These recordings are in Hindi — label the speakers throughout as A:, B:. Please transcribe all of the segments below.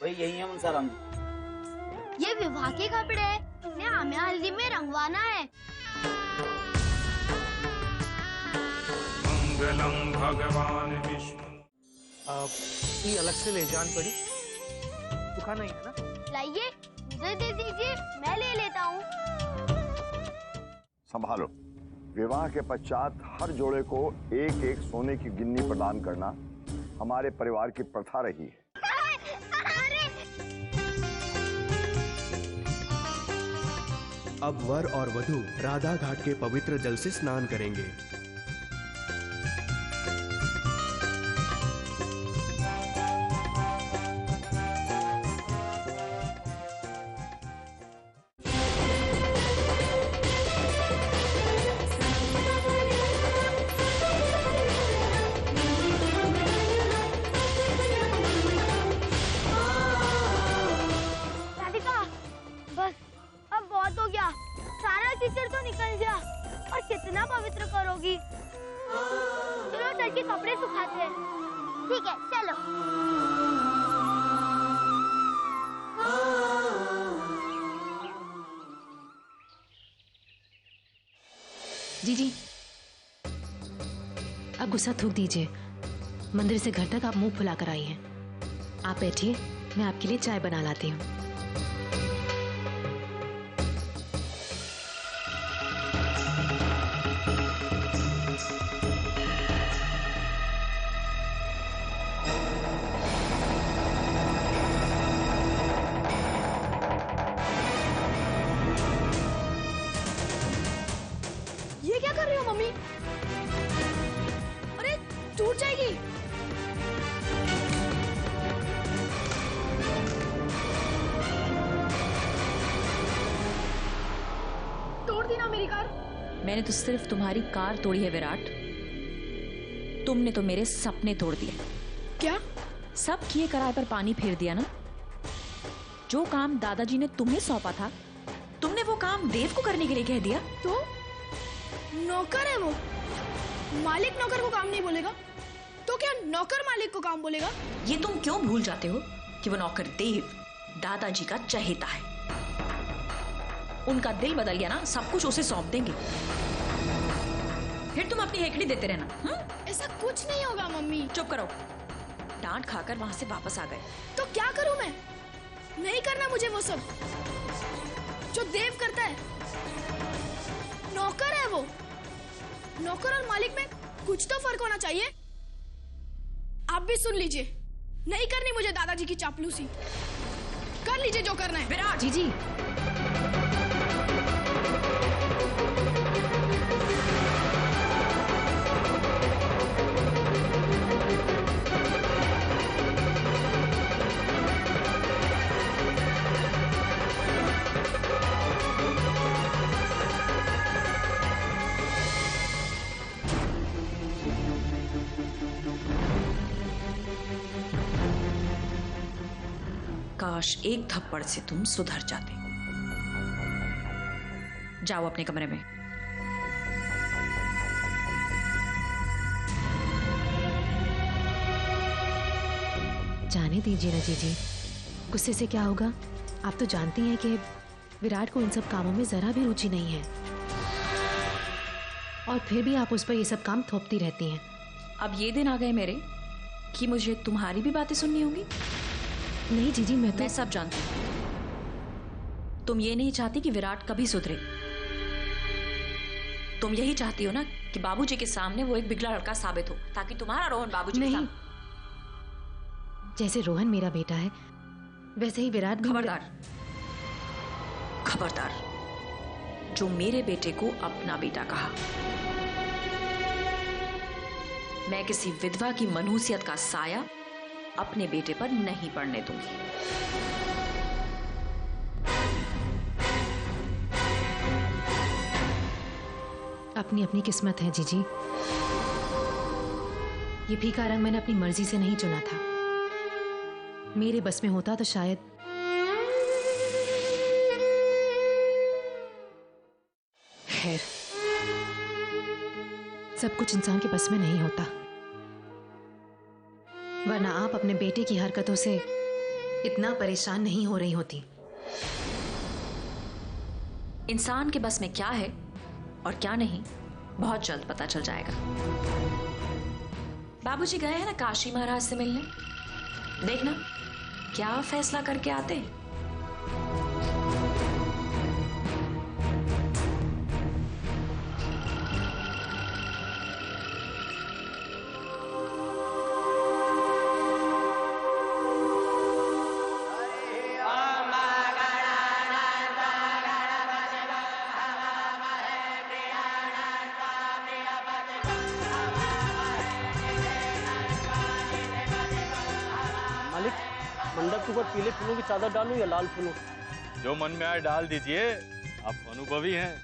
A: वही यही है मुंसा रंग।
B: ये विवाह के कपड़े हैं, इन्हें हमें हल्दी में रंगवाना है।
C: मंगलम भगवान विष्णु।
D: ये अलग से ले जान पड़ी, दुकान नहीं है ना?
B: लाइए, मुझे दे दीजिए, मैं ले लेता हूँ।
E: संभालो। विवाह के पश्चात हर जोड़े को एक एक सोने की गिन्नी प्रदान करना हमारे परिवार की प्रथा रही है।
F: अब वर और वधू राधा घाट के पवित्र जल से स्नान करेंगे।
B: कीचड़ तो निकल गया और कितना पवित्र करोगी। चलो चल के कपड़े सुखाते हैं। ठीक है चलो।
G: जीजी अब गुस्सा थूक दीजिए। मंदिर से घर तक आप मुंह फुला कर आई हैं। आप बैठिए, मैं आपके लिए चाय बना लाती हूँ।
B: ये क्या कर रही हो मम्मी? अरे टूट जाएगी। तोड़ दी ना मेरी कार।
H: मैंने तो सिर्फ तुम्हारी कार तोड़ी है विराट, तुमने तो मेरे सपने तोड़ दिए।
B: क्या?
H: सब किए कराए पर पानी फेर दिया ना। जो काम दादाजी ने तुम्हें सौंपा था, तुमने वो काम देव को करने के लिए कह दिया।
B: तो नौकर है वो, मालिक नौकर को काम नहीं बोलेगा तो क्या नौकर मालिक को काम बोलेगा?
H: ये तुम क्यों भूल जाते हो कि वो नौकर देव दादाजी का चहेता है। उनका दिल बदल गया ना, सब कुछ उसे सौंप देंगे, फिर तुम अपनी हेकड़ी देते रहना।
B: ऐसा कुछ नहीं होगा मम्मी।
H: चुप करो। डांट खाकर वहां से वापस आ गए
B: तो क्या करूं मैं? नहीं करना मुझे वो सब जो देव करता है। नौकर है वो, नौकर और मालिक में कुछ तो फर्क होना चाहिए। आप भी सुन लीजिए, नहीं करनी मुझे दादाजी की चापलूसी। कर लीजिए जो करना है।
H: विराट
G: जीजी
H: काश एक थप्पड़ से तुम सुधर जाते। जाओ अपने कमरे में।
G: जाने दीजिए ना जीजी, गुस्से से क्या होगा। आप तो जानती हैं कि विराट को इन सब कामों में जरा भी रुचि नहीं है, और फिर भी आप उस पर ये सब काम थोपती रहती हैं।
H: अब ये दिन आ गए मेरे कि मुझे तुम्हारी भी बातें सुननी होंगी।
G: नहीं जीजी, मैं
H: सब जानती हूं। तुम ये नहीं चाहती कि विराट कभी सुधरे। तुम यही चाहती हो ना कि बाबूजी के सामने वो एक बिगड़ा लड़का साबित हो, ताकि तुम्हारा रोहन बाबूजी के सामने।
G: जैसे रोहन मेरा बेटा है, वैसे ही विराट भी।
H: खबरदार, खबरदार, जो मेरे बेटे को अपना बेटा कहा। मैं किसी विधवा की मनहूसियत का साया अपने बेटे पर नहीं पड़ने दूंगी।
G: अपनी अपनी किस्मत है जीजी। ये फीका रंग मैंने अपनी मर्जी से नहीं चुना था। मेरे बस में होता तो शायद। खैर, सब कुछ इंसान के बस में नहीं होता, वरना आप अपने बेटे की हरकतों से इतना परेशान नहीं हो रही होती।
H: इंसान के बस में क्या है और क्या नहीं बहुत जल्द पता चल जाएगा। बाबूजी गए हैं ना काशी महाराज से मिलने, देखना क्या फैसला करके आते हैं।
A: मालिक, मंडप के ऊपर पीले फूलों की चादर डालूं या लाल फूलों?
I: जो मन में आए डाल दीजिए, आप अनुभवी हैं।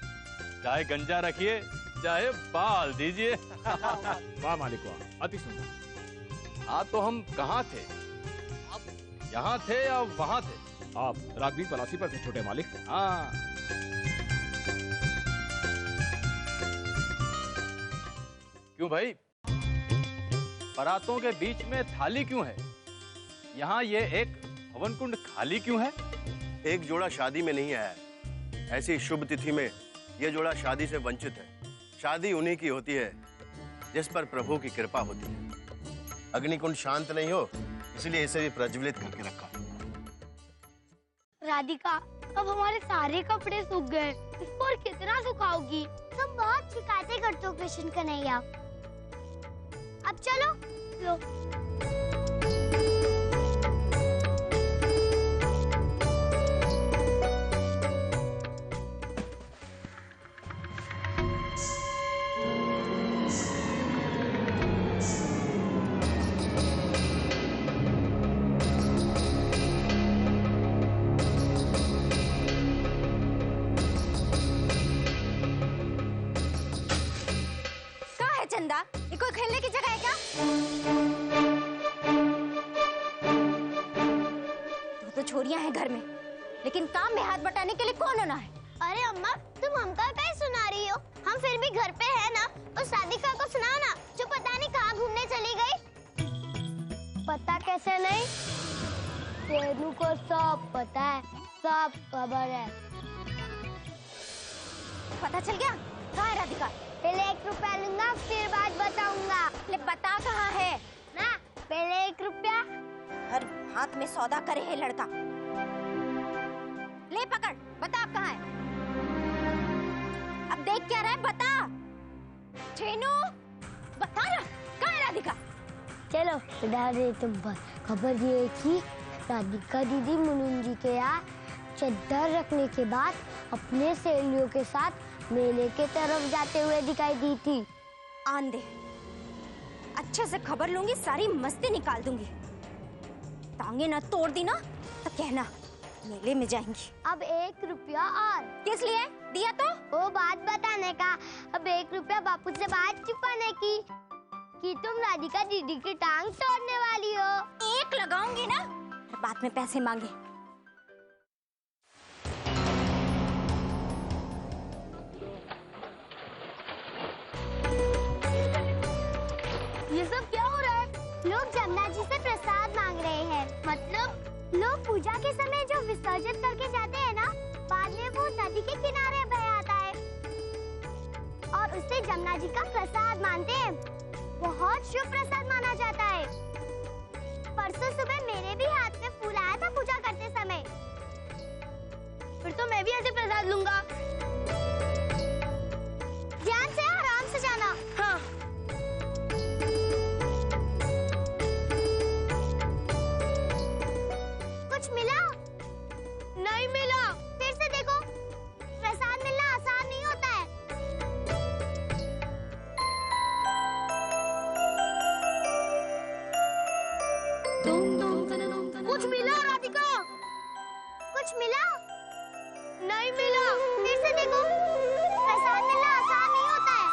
I: चाहे गंजा रखिए चाहे बाल दीजिए।
J: वाह मालिक वाह, अति सुंदर।
I: हाँ तो हम कहाँ थे? आप यहाँ थे या वहाँ थे?
J: आप रागवीर पलासी पर थे छोटे मालिक।
I: हाँ। क्यों भाई, परातों के बीच में थाली क्यों है? यहाँ ये एक हवन कुंड खाली क्यों है?
K: एक जोड़ा शादी में नहीं आया। ऐसी शुभ तिथि में यह जोड़ा शादी से वंचित है। शादी उन्हीं की होती है जिस पर प्रभु की कृपा होती है। अग्निकुंड शांत नहीं हो, इसलिए इसे भी प्रज्वलित करके रखा।
L: राधिका, अब हमारे सारे कपड़े सूख गए, इसको और कितना सुखाओगी? तुम बहुत शिकायतें करते हो कृष्ण कन्हैया। अब चलो लो।
M: चंदा, ये कोई खेलने की जगह है क्या? तो छोरियां हैं घर में, लेकिन काम में हाथ बटाने के लिए कौन होना है?
L: अरे अम्मा, तुम हमका क्या सुना रही हो? हम फिर भी घर पे है ना। उस राधिका को सुनाओ ना, जो पता नहीं कहाँ घूमने चली गई। पता कैसे नहीं? तेनू को सब पता है, सब खबर है।
M: पता चल गया? कहाँ है राधिका?
L: पहले 1 रुपया लूंगा, फिर बाद बताऊंगा।
M: ले बता कहाँ है?
L: ना, पहले 1 रुपया।
M: हर हाथ में सौदा करे है लड़का। ले पकड़, बता कहाँ है? अब देख क्या रहा है, बता। छेनू, बता ना, कहाँ है राधिका?
L: चलो बता दे तुम पर। खबर ये है कि राधिका दीदी मुनुन जी के यहाँ चद्दर रखने के बाद अपने सहेलियों के साथ मेले के तरफ जाते हुए दिखाई दी थी।
M: आन दे, अच्छे से खबर लूंगी, सारी मस्ती निकाल दूंगी। टांगे ना तोड़ दी ना तो कहना मेले में जाएंगी।
L: अब 1 रुपया और।
M: किस लिए दिया? तो
L: वो बात बताने का। अब 1 रुपया बापू से बात छुपाने की कि तुम राधिका दीदी की टांग तोड़ने वाली हो।
M: 1 लगाऊंगी ना, बाद में पैसे मांगे।
L: ये सब क्या हो रहा है? लोग जमुना जी से प्रसाद मांग रहे हैं। मतलब लोग पूजा के समय जो विसर्जन करके जाते हैं ना, बाद में वो नदी के किनारे बह आता है और उससे जमुना जी का प्रसाद मानते हैं। बहुत शुभ प्रसाद माना जाता है। परसों सुबह मेरे भी हाथ में फूल आया था पूजा करते समय। फिर तो मैं भी ऐसे प्रसाद लूंगा। ध्यान से, आराम से जाना। हाँ। कुछ मिला? नहीं मिला। फिर से देखो, प्रसाद मिलना आसान नहीं होता है। कुछ मिला राधिका? कुछ मिला? नहीं मिला। फिर से देखो, प्रसाद मिलना आसान नहीं होता है।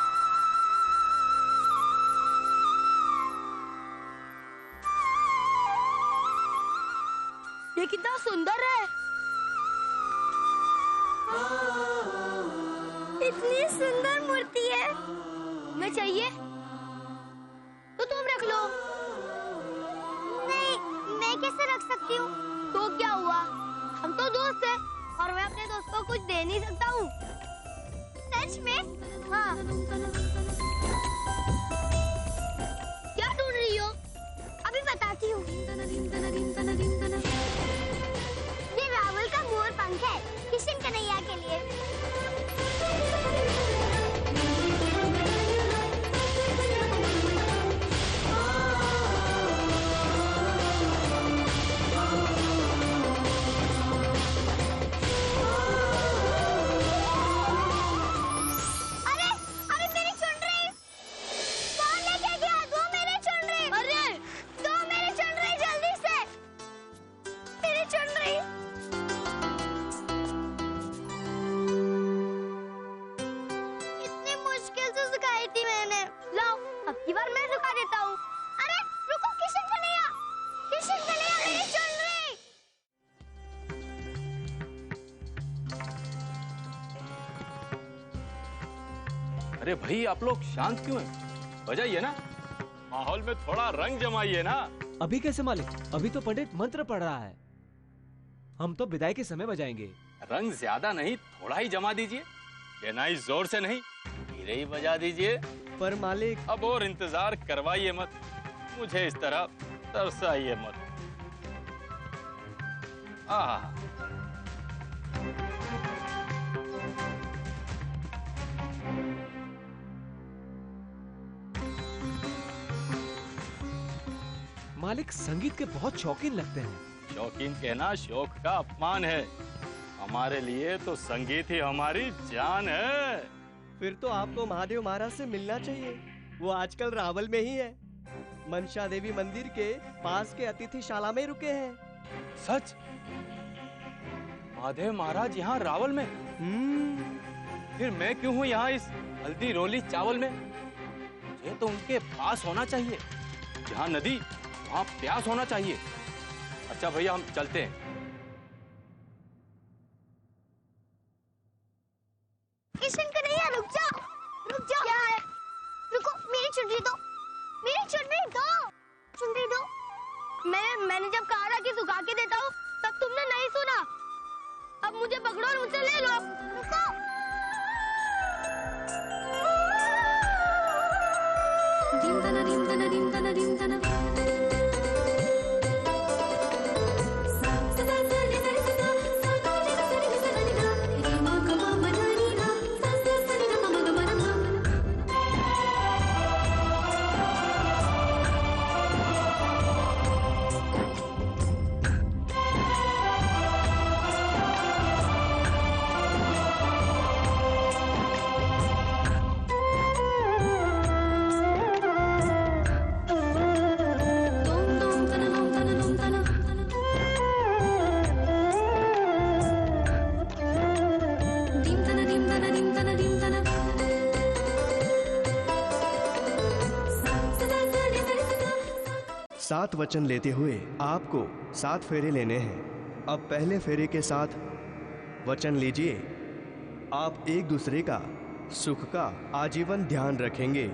L: ये कितना सुंदर है। इतनी सुंदर मूर्ति है। मैं चाहिए तो तुम रख लो। नहीं, मैं कैसे रख सकती हूँ? तो क्या हुआ, हम तो दोस्त हैं और मैं अपने दोस्त को कुछ दे नहीं सकता हूँ। सच में? हाँ। क्या ढूंढ रही हो? अभी बताती हूँ। ये रावल का मोर पंख है, किशन कन्हैया के लिए।
I: अरे भाई आप लोग शांत क्यों हैं? बजाइए ना, माहौल में थोड़ा रंग जमाइए ना।
N: अभी कैसे मालिक? अभी तो पंडित मंत्र पढ़ रहा है। हम तो विदाई के समय बजाएंगे।
I: रंग ज्यादा नहीं, थोड़ा ही जमा दीजिए। शहनाई जोर से नहीं, धीरे ही बजा दीजिए।
N: पर मालिक।
I: अब और इंतजार करवाइए मत, मुझे इस तरह तरसाइए मत।
N: मालिक संगीत के बहुत शौकीन लगते हैं।
I: शौकीन कहना शौक का अपमान है। हमारे लिए तो संगीत ही हमारी जान है।
O: फिर तो आपको महादेव महाराज से मिलना चाहिए। वो आजकल रावल में ही है। मनसा देवी मंदिर के पास के अतिथिशाला में रुके हैं।
I: सच? महादेव महाराज यहाँ रावल में? फिर मैं क्यों हूँ यहाँ इस हल्दी रोली चावल में? मुझे तो उनके पास होना चाहिए। जहाँ नदी वहाँ प्यास होना चाहिए। अच्छा भैया हम चलते हैं।
L: किशन कन्हैया रुक जाओ, रुक जाओ। क्या है? रुको, मेरी चुनरी दो, मेरी चुनरी दो, चुनरी दो। मैंने जब कहा था कि सुखा के देता हूँ, तब तुमने नहीं सुना। अब मुझे पकड़ो और मुझसे ले लो। रुको।
P: दिमदना दिमदना दिमदना दिमदना
F: सात वचन लेते हुए आपको 7 फेरे लेने हैं। अब पहले फेरे के साथ वचन लीजिए, आप एक दूसरे का सुख का आजीवन ध्यान रखेंगे।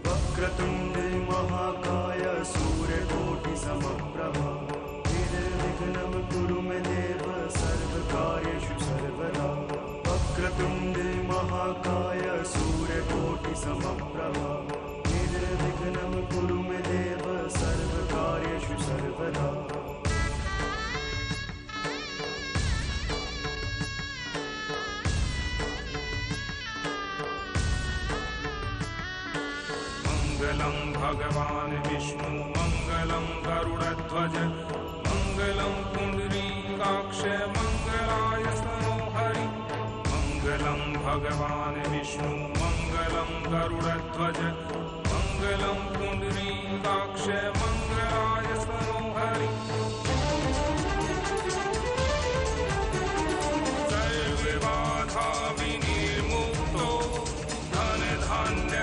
C: वक्रतुंडे महाकाय सूर्यकोटि समप्रभ निर्विघ्नं कुरु मे देव सर्वकार्येषु सर्वदा। वक्रतुंडे महाकाय सूर्यकोटि समप्रभ निर्विघ्नं कुरु मे देव सर्वकार्येषु सर्वदा। मंगलम भगवान विष्णु मंगलम गरुड़ध्वज मंगलम पुंडरीकाक्ष मंगलाय मनोहरि। मंगलम भगवान विष्णु मंगलम गरुड़ध्वज मंगलम पुंडरीकाक्ष मंगलाय मनोहरि। सर्वबाधा विनिर्मुक्तो धन धान्य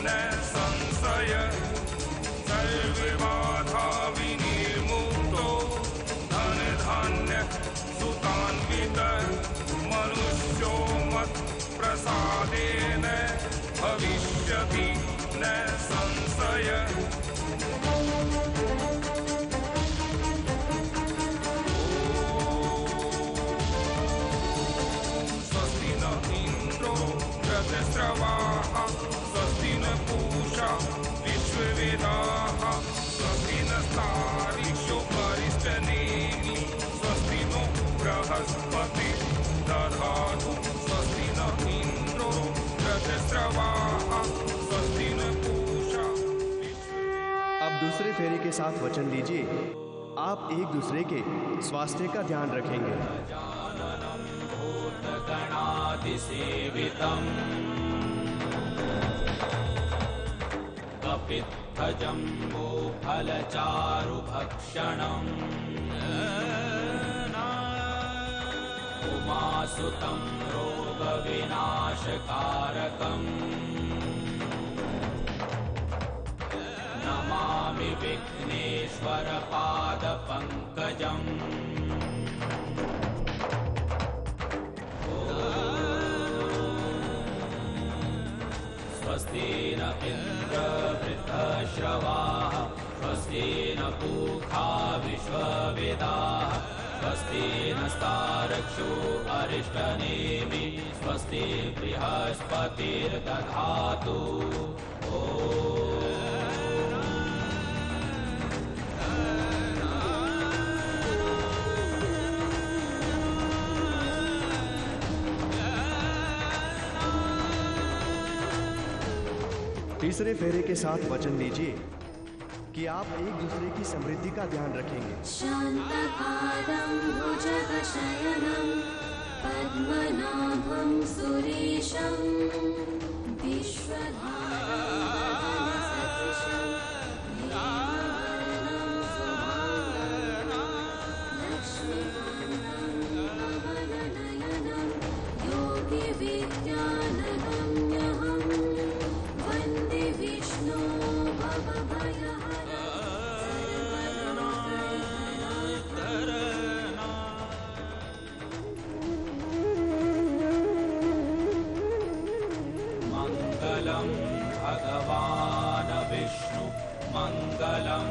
C: न संशय सर्वबाधा विनिर्मुक्तो धन धान्य सुतान्वित मनुष्यो मत् प्रसादेन भविष्यति न संशय। स्वस्ति न इंद्रो वृद्धश्रवाः स्वस्ति न पूषा विश्ववेदाः स्वस्ति नस्तारिषो परिष्टनेमि स्वस्ति नो बृहस्पति दधातु स्वस्ति न इंद्रो वृद्धश्रवाः स्वस्ति न पूषा।
F: अब दूसरे फेरे के साथ वचन लीजिए, आप एक दूसरे के स्वास्थ्य का ध्यान रखेंगे।
Q: गणादिसेवितम् कपित्थजम्बो फलचारुभक्षणम् उमासुतं रोगविनाशकारकम् नमामि विघ्नेश्वरपादपङ्कजम्। स्वस्ति न इन्द्रवृद्धश्रवाः स्वस्ति न पूषा विश्ववेदाः स्वस्ति नस्तारक्षो अरिष्टनेमि स्वस्ति बृहस्पतिर्दधातु।
F: तीसरे फेरे के साथ वचन लीजिए कि आप एक दूसरे की समृद्धि का ध्यान रखेंगे।
P: शान्तपादं भुजगशयनं पद्मनाभं सुरेशं विश्वधारणसदृशं नीलवर्णं शुभाङ्गं लक्ष्मीकान्तं कमलनयनं योगिविद्यानगम्यहम् वन्दे विष्णु भवभयहरं
Q: मङ्गलं भगवान् विष्णु मङ्गलं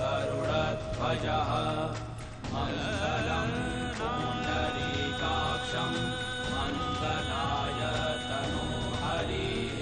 Q: गरुडध्वजः मङ्गलं पुण्डरीकाक्षं मङ्गलाय तनोहरिः।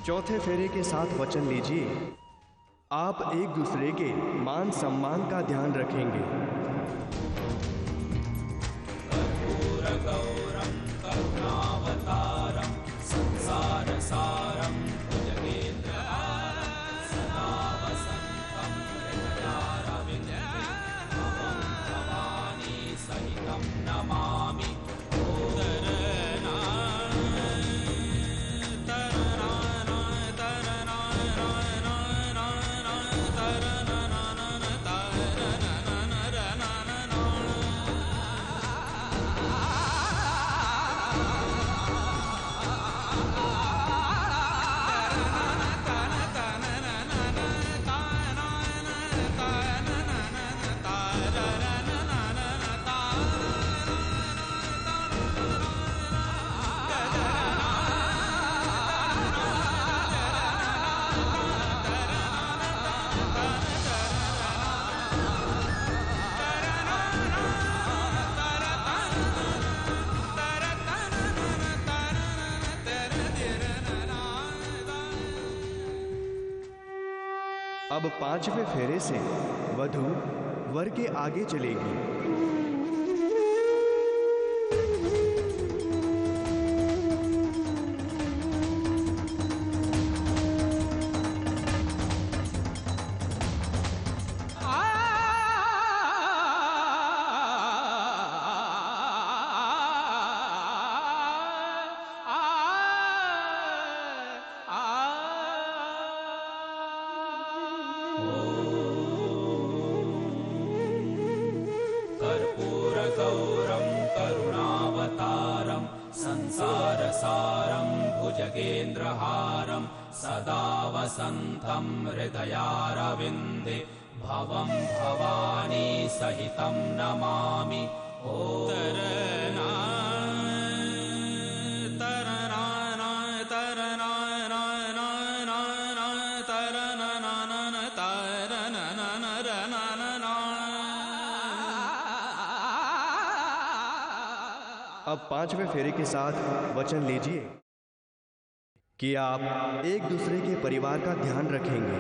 F: चौथे फेरे के साथ वचन लीजिए, आप एक दूसरे के मान सम्मान का ध्यान रखेंगे।
Q: कर्पूरगौरं करुणावतारं संसारसारं भुजगेन्द्रहारं सदा वसन्तं हृदयारविन्दे भवं भवानी सहितं नमामि।
F: अब पांचवें फेरे से वधू वर के आगे चलेगी।
Q: कर्पूरगौरं करुणावतारं संसारसारं भुजगेन्द्रहारं सदा वसन्तं हृदयारविन्दे भवं भवानी सहितं नमामि।
F: अब पांचवें फेरे के साथ वचन लीजिए कि आप एक दूसरे के परिवार का ध्यान रखेंगे।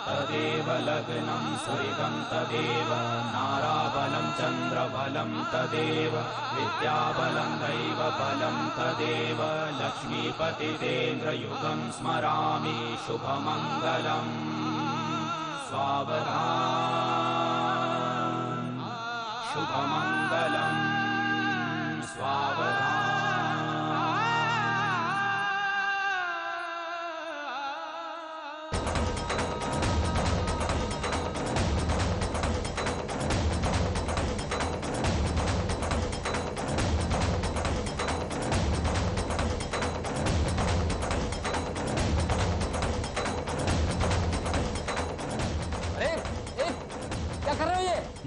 Q: तदेव लग्नं सुरितं तदेव नाराबलं चन्द्रबलं तदेव विद्याबलं दैवबलं तदेव लक्ष्मीपतितेन्द्रयुगं स्मरामि शुभमङ्गलं स्वावधान शुभमङ्गलं स्वावधान।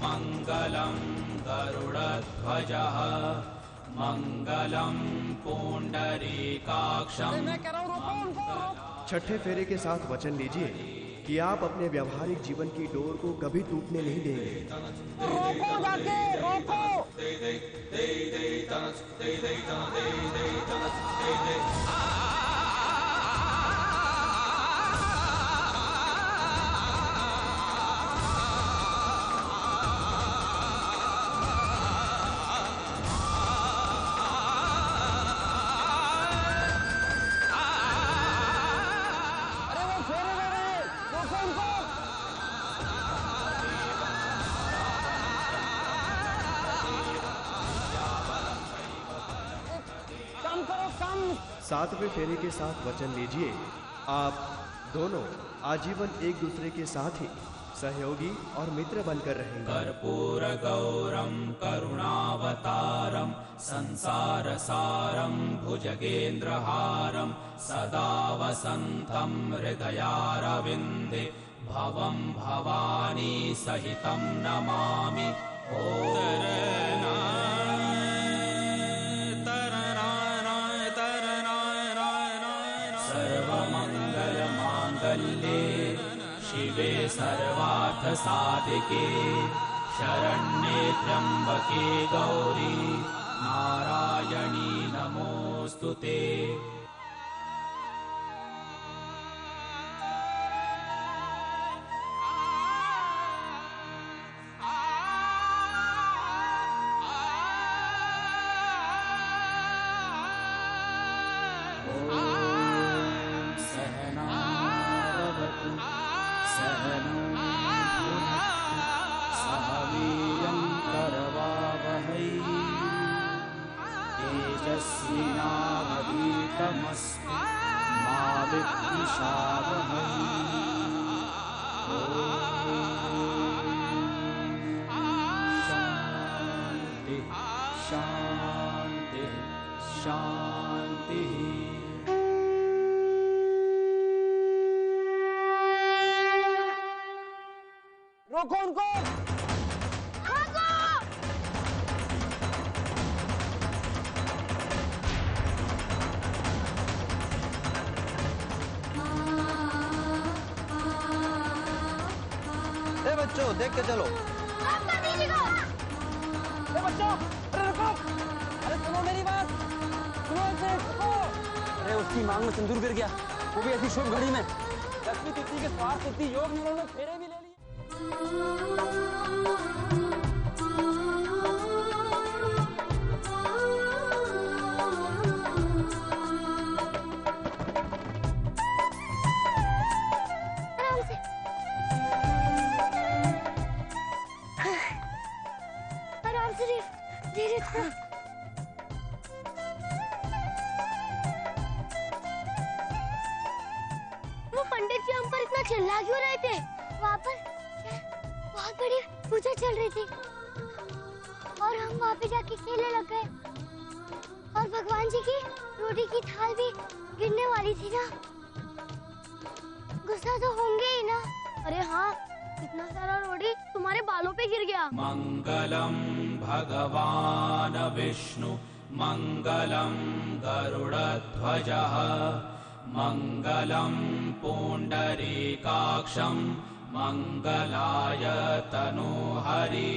Q: मङ्गलं गरुडध्वजः मङ्गलं पुण्डरीकाक्षं।
F: छठे फेरे के साथ वचन लीजिए कि आप अपने व्यावहारिक जीवन की डोर को कभी टूटने नहीं देंगे।
P: रोको जाके रोको।
F: सातवें फेरे के साथ वचन लीजिए आप दोनों आजीवन एक दूसरे के साथ ही सहयोगी और मित्र बनकर रहेंगे।
Q: कर्पूरगौरं करुणावतारं संसारसारं भुजगेन्द्रहारं सदा वसन्तं हृदयारविन्दे भवं भवानी सहितं नमामि। सर्वमङ्गलमाङ्गल्ये शिवे सर्वार्थसाधिके शरण्ये त्र्यम्बके गौरी नारायणी नमोऽस्तु ते। तेजस्विनावधीतमस्तु मा विद्विषावहै। शान्ति शान्ति शान्तिः।
P: रोको उनको।
O: बच्चों देख के चलो।
P: ए बच्चों अरे रुको, अरे सुनो मेरी बात, सुनो इसे रुको।
A: अरे उसकी मांग में सिंदूर गिर गया, वो भी ऐसी शुभ घड़ी में। लक्ष्मी तिथि के स्वार्थ तिथि योग में उन्होंने फेरे भी ले लिए।
L: चिल्ला क्यों रहे थे? वहाँ पर बहुत बड़ी पूजा चल रही थी और हम वहाँ पे जाके खेलने लग गए और भगवान जी की रोटी की थाल भी गिरने वाली थी ना। गुस्सा तो होंगे ही ना। अरे हाँ, इतना सारा रोटी तुम्हारे बालों पे गिर गया।
Q: मंगलम भगवान विष्णु मंगलम गरुड़ध्वजः मंगलम पुंडरीकाक्षं मंगलाय तनोहरि।